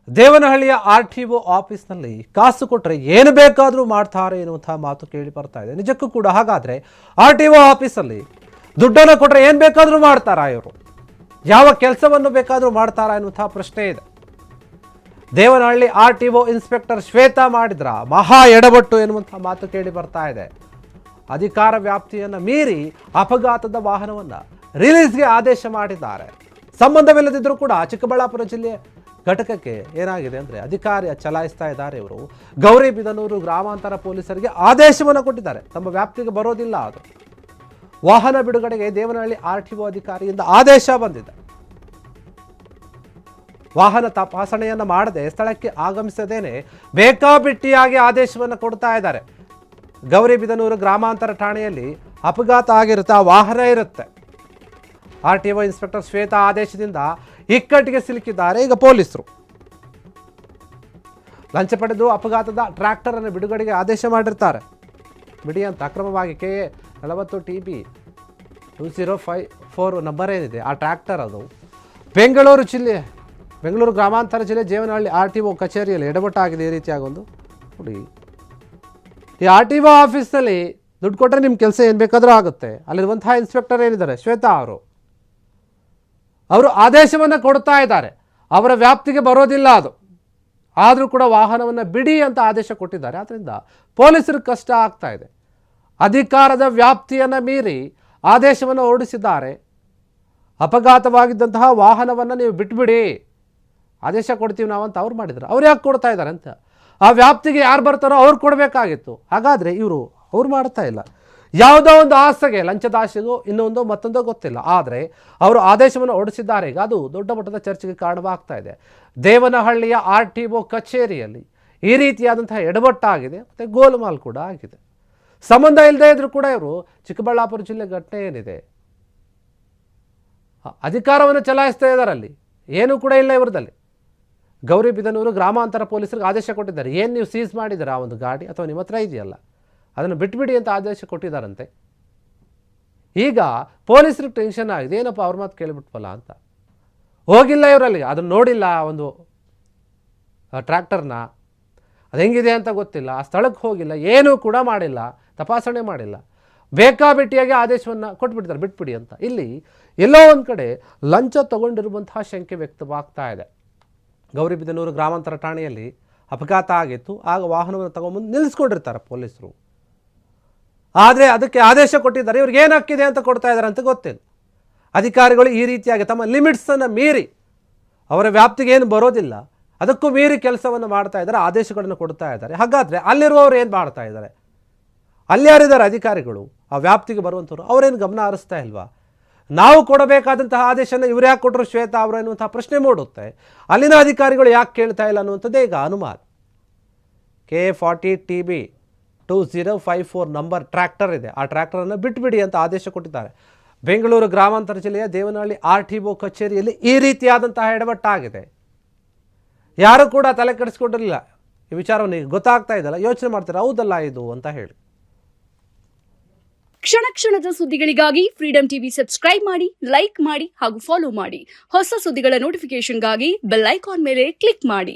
ದೇವನಹಳ್ಳಿಯ RTO ಆಫೀಸ್ನಲ್ಲಿ ಕಾಸು ಕೊಟ್ಟರೆ ಏನು ಬೇಕಾದರೂ ಮಾಡ್ತಾರೆ ಎನ್ನುವಂತಹ ಮಾತು ಕೇಳಿ ಬರ್ತಾ ಇದೆ. ನಿಜಕ್ಕೂ ಕೂಡ ಹಾಗಾದರೆ RTO ಆಫೀಸಲ್ಲಿ ದುಡ್ಡನ್ನು ಕೊಟ್ಟರೆ ಏನು ಬೇಕಾದರೂ ಮಾಡ್ತಾರಾ ಇವರು? ಯಾವ ಕೆಲಸವನ್ನು ಬೇಕಾದರೂ ಮಾಡ್ತಾರಾ ಎನ್ನುವಂತಹ ಪ್ರಶ್ನೆ ಇದೆ. ದೇವನಹಳ್ಳಿ RTO ಇನ್ಸ್ಪೆಕ್ಟರ್ ಶ್ವೇತಾ ಮಾಡಿದ್ರ ಮಹಾ ಎಡವಟ್ಟು ಎನ್ನುವಂತಹ ಮಾತು ಕೇಳಿ ಬರ್ತಾ ಇದೆ. ಅಧಿಕಾರ ವ್ಯಾಪ್ತಿಯನ್ನು ಮೀರಿ ಅಪಘಾತದ ವಾಹನವನ್ನು ರಿಲೀಸ್ಗೆ ಆದೇಶ ಮಾಡಿದ್ದಾರೆ. ಸಂಬಂಧವಿಲ್ಲದಿದ್ದರೂ ಕೂಡ ಚಿಕ್ಕಬಳ್ಳಾಪುರ ಜಿಲ್ಲೆ ಘಟಕಕ್ಕೆ ಏನಾಗಿದೆ ಅಂದರೆ ಅಧಿಕಾರ ಚಲಾಯಿಸ್ತಾ ಇದ್ದಾರೆ ಇವರು. ಗೌರಿಬಿದನೂರು ಗ್ರಾಮಾಂತರ ಪೊಲೀಸರಿಗೆ ಆದೇಶವನ್ನು ಕೊಟ್ಟಿದ್ದಾರೆ. ತಮ್ಮ ವ್ಯಾಪ್ತಿಗೆ ಬರೋದಿಲ್ಲ ಅದು. ವಾಹನ ಬಿಡುಗಡೆಗೆ ದೇವನಹಳ್ಳಿ RTO ಅಧಿಕಾರಿಯಿಂದ ಆದೇಶ ಬಂದಿದೆ. ವಾಹನ ತಪಾಸಣೆಯನ್ನು ಮಾಡದೆ ಸ್ಥಳಕ್ಕೆ ಆಗಮಿಸದೇನೆ ಬೇಕಾಬಿಟ್ಟಿಯಾಗಿ ಆದೇಶವನ್ನು ಕೊಡ್ತಾ ಇದ್ದಾರೆ. ಗೌರಿಬಿದನೂರು ಗ್ರಾಮಾಂತರ ಠಾಣೆಯಲ್ಲಿ ಅಪಘಾತ ಆಗಿರುತ್ತೆ, ಆ ವಾಹನ ಇರುತ್ತೆ. RTO ಇನ್ಸ್ಪೆಕ್ಟರ್ ಶ್ವೇತಾ ಆದೇಶದಿಂದ ಇಕ್ಕಟ್ಟಿಗೆ ಸಿಲುಕಿದ್ದಾರೆ ಈಗ ಪೊಲೀಸರು. ಲಂಚ ಪಡೆದು ಅಪಘಾತದ ಟ್ರ್ಯಾಕ್ಟರ್ ಅನ್ನು ಬಿಡುಗಡೆಗೆ ಆದೇಶ ಮಾಡಿರ್ತಾರೆ. ಬಿಡಿ ಅಂತ ಅಕ್ರಮವಾಗಿ KA 40 TB 2054 ನಂಬರ್ ಏನಿದೆ ಆ ಟ್ರ್ಯಾಕ್ಟರ್ ಅದು ಬೆಂಗಳೂರು ಗ್ರಾಮಾಂತರ ಜಿಲ್ಲೆ ದೇವನಹಳ್ಳಿ RTO ಕಚೇರಿಯಲ್ಲಿ ಎಡವಟ್ಟಾಗಿದೆ. ಈ ರೀತಿಯಾಗಿ ಒಂದು ನೋಡಿ, ಈ RTO ಆಫೀಸ್ನಲ್ಲಿ ದುಡ್ಡು ಕೊಟ್ಟರೆ ನಿಮ್ಮ ಕೆಲಸ ಏನು ಬೇಕಾದರೂ ಆಗುತ್ತೆ. ಅಲ್ಲಿರುವಂತಹ ಇನ್ಸ್ಪೆಕ್ಟರ್ ಏನಿದ್ದಾರೆ ಶ್ವೇತಾ ಅವರು ಆದೇಶವನ್ನು ಕೊಡ್ತಾ ಇದ್ದಾರೆ. ಅವರ ವ್ಯಾಪ್ತಿಗೆ ಬರೋದಿಲ್ಲ ಅದು. ಆದರೂ ಕೂಡ ವಾಹನವನ್ನು ಬಿಡಿ ಅಂತ ಆದೇಶ ಕೊಟ್ಟಿದ್ದಾರೆ. ಆದ್ದರಿಂದ ಪೊಲೀಸರಿಗೆ ಕಷ್ಟ ಆಗ್ತಾ ಇದೆ. ಅಧಿಕಾರದ ವ್ಯಾಪ್ತಿಯನ್ನು ಮೀರಿ ಆದೇಶವನ್ನು ಹೊರಡಿಸಿದ್ದಾರೆ. ಅಪಘಾತವಾಗಿದ್ದಂತಹ ವಾಹನವನ್ನು ನೀವು ಬಿಟ್ಬಿಡಿ, ಆದೇಶ ಕೊಡ್ತೀವಿ ನಾವು ಅಂತ ಅವ್ರು ಮಾಡಿದ್ರು. ಅವ್ರು ಯಾಕೆ ಕೊಡ್ತಾ ಇದ್ದಾರೆ ಅಂತ, ಆ ವ್ಯಾಪ್ತಿಗೆ ಯಾರು ಬರ್ತಾರೋ ಅವ್ರು ಕೊಡಬೇಕಾಗಿತ್ತು. ಹಾಗಾದರೆ ಅವ್ರು ಮಾಡ್ತಾ ಇಲ್ಲ. ಯಾವುದೋ ಒಂದು ಆಸೆಗೆ, ಲಂಚದ ಆಸೆಗೋ ಇನ್ನೊಂದೋ ಮತ್ತೊಂದೋ ಗೊತ್ತಿಲ್ಲ, ಆದರೆ ಅವರು ಆದೇಶವನ್ನು ಹೊರಡಿಸಿದ್ದಾರೆ. ಈಗ ಅದು ದೊಡ್ಡ ಮಟ್ಟದ ಚರ್ಚೆಗೆ ಕಾರಣವಾಗ್ತಾ ಇದೆ. ದೇವನಹಳ್ಳಿಯ RTO ಕಚೇರಿಯಲ್ಲಿ ಈ ರೀತಿಯಾದಂತಹ ಎಡವಟ್ಟಾಗಿದೆ ಮತ್ತು ಗೋಲುಮಾಲ್ ಕೂಡ ಆಗಿದೆ. ಸಂಬಂಧ ಇಲ್ಲದೆ ಇದ್ರೂ ಕೂಡ ಇವರು ಚಿಕ್ಕಬಳ್ಳಾಪುರ ಜಿಲ್ಲೆ ಘಟನೆ ಏನಿದೆ, ಅಧಿಕಾರವನ್ನು ಚಲಾಯಿಸ್ತಾ ಇದ್ದಾರೆ. ಅಲ್ಲಿ ಏನೂ ಕೂಡ ಇಲ್ಲ ಇವರದಲ್ಲಿ. ಗೌರಿಬಿದನೂರು ಗ್ರಾಮಾಂತರ ಪೊಲೀಸರಿಗೆ ಆದೇಶ ಕೊಟ್ಟಿದ್ದಾರೆ. ಏನು ನೀವು ಸೀಸ್ ಮಾಡಿದ್ದೀರಾ ಆ ಒಂದು ಗಾಡಿ ಅಥವಾ ನಿಮ್ಮ ಹತ್ರ ಇದೆಯಲ್ಲ ಅದನ್ನು ಬಿಟ್ಬಿಡಿ ಅಂತ ಆದೇಶ ಕೊಟ್ಟಿದ್ದಾರಂತೆ. ಈಗ ಪೊಲೀಸರಿಗೆ ಟೆನ್ಷನ್ ಆಗಿದೆ, ಏನಪ್ಪ ಅವ್ರ ಮಾತು ಕೇಳಿಬಿಟ್ವಲ್ಲ ಅಂತ. ಹೋಗಿಲ್ಲ ಇವರಲ್ಲಿ, ಅದನ್ನು ನೋಡಿಲ್ಲ, ಒಂದು ಟ್ರ್ಯಾಕ್ಟರ್ನ ಅದು ಹೆಂಗಿದೆ ಅಂತ ಗೊತ್ತಿಲ್ಲ, ಆ ಸ್ಥಳಕ್ಕೆ ಹೋಗಿಲ್ಲ, ಏನೂ ಕೂಡ ಮಾಡಿಲ್ಲ, ತಪಾಸಣೆ ಮಾಡಿಲ್ಲ, ಬೇಕಾಬಿಟ್ಟಿಯಾಗಿ ಆದೇಶವನ್ನು ಕೊಟ್ಬಿಡ್ತಾರೆ ಬಿಟ್ಬಿಡಿ ಅಂತ. ಇಲ್ಲಿ ಎಲ್ಲೋ ಒಂದು ಕಡೆ ಲಂಚ ತಗೊಂಡಿರುವಂತಹ ಶಂಕೆ ವ್ಯಕ್ತವಾಗ್ತಾ ಇದೆ. ಗೌರಿಬಿದನೂರು ಗ್ರಾಮಾಂತರ ಠಾಣೆಯಲ್ಲಿ ಅಪಘಾತ ಆಗಿತ್ತು. ಆಗ ವಾಹನವನ್ನು ತಗೊಂಬಂದು ನಿಲ್ಲಿಸ್ಕೊಂಡಿರ್ತಾರೆ ಪೊಲೀಸರು. ಆದರೆ ಅದಕ್ಕೆ ಆದೇಶ ಕೊಟ್ಟಿದ್ದಾರೆ. ಇವ್ರಿಗೆ ಏನು ಹಕ್ಕಿದೆ ಅಂತ ಕೊಡ್ತಾ ಇದ್ದಾರೆ ಅಂತ ಗೊತ್ತಿಲ್ಲ. ಅಧಿಕಾರಿಗಳು ಈ ರೀತಿಯಾಗಿ ತಮ್ಮ ಲಿಮಿಟ್ಸನ್ನು ಮೀರಿ, ಅವರ ವ್ಯಾಪ್ತಿಗೆ ಏನು ಬರೋದಿಲ್ಲ ಅದಕ್ಕೂ ಮೀರಿ ಕೆಲಸವನ್ನು ಮಾಡ್ತಾ ಇದ್ದಾರೆ, ಆದೇಶಗಳನ್ನು ಕೊಡ್ತಾ ಇದ್ದಾರೆ. ಹಾಗಾದರೆ ಅಲ್ಲಿರುವವರು ಏನು ಮಾಡ್ತಾ ಇದ್ದಾರೆ? ಅಲ್ಲಿ ಯಾರಿದ್ದಾರೆ ಅಧಿಕಾರಿಗಳು, ಆ ವ್ಯಾಪ್ತಿಗೆ ಬರುವಂಥವ್ರು, ಅವರೇನು ಗಮನ ಹರಿಸ್ತಾ ಇಲ್ವಾ? ನಾವು ಕೊಡಬೇಕಾದಂತಹ ಆದೇಶನ ಇವ್ರು ಯಾಕೆ ಕೊಟ್ಟರು ಶ್ವೇತಾ ಅವರು ಎನ್ನುವಂತಹ ಪ್ರಶ್ನೆ ಮೂಡುತ್ತೆ. ಅಲ್ಲಿನ ಅಧಿಕಾರಿಗಳು ಯಾಕೆ ಕೇಳ್ತಾ ಇಲ್ಲ ಅನ್ನುವಂಥದ್ದೇ ಈಗ ಅನುಮಾನ. KA 40 TB 2054 ನಂಬರ್ ಟ್ರ್ಯಾಕ್ಟರ್ ಇದೆ, ಆ ಟ್ರ್ಯಾಕ್ಟರನ್ನು ಬಿಟ್ಬಿಡಿ ಅಂತ ಆದೇಶ ಕೊಟ್ಟಿದ್ದಾರೆ. ಬೆಂಗಳೂರು ಗ್ರಾಮಾಂತರ ಜಿಲ್ಲೆಯ ದೇವನಹಳ್ಳಿ RTO ಕಚೇರಿಯಲ್ಲಿ ಈ ರೀತಿಯಾದಂತಹ ಎಡವಟ್ಟಾಗಿದೆ. ಯಾರು ಕೂಡ ತಲೆ ಕೆಡಿಸ್ಕೊಂಡಿರಲಿಲ್ಲ. ಈ ವಿಚಾರವನ್ನು ಗೊತ್ತಾಗ್ತಾ ಇದೆಯಲ್ಲ, ಯೋಚನೆ ಮಾಡ್ತಾರೆ ಹೌದಲ್ಲ ಇದು ಅಂತ ಹೇಳಿ. ಕ್ಷಣ ಕ್ಷಣದ ಸುದ್ದಿಗಳಿಗಾಗಿ ಫ್ರೀಡಂ ಟಿವಿ ಸಬ್ಸ್ಕ್ರೈಬ್ ಮಾಡಿ, ಲೈಕ್ ಮಾಡಿ ಹಾಗೂ ಫಾಲೋ ಮಾಡಿ. ಹೊಸ ಸುದ್ದಿಗಳ ನೋಟಿಫಿಕೇಶನ್ಗಾಗಿ ಬೆಲ್ ಐಕಾನ್ ಮೇಲೆ ಕ್ಲಿಕ್ ಮಾಡಿ.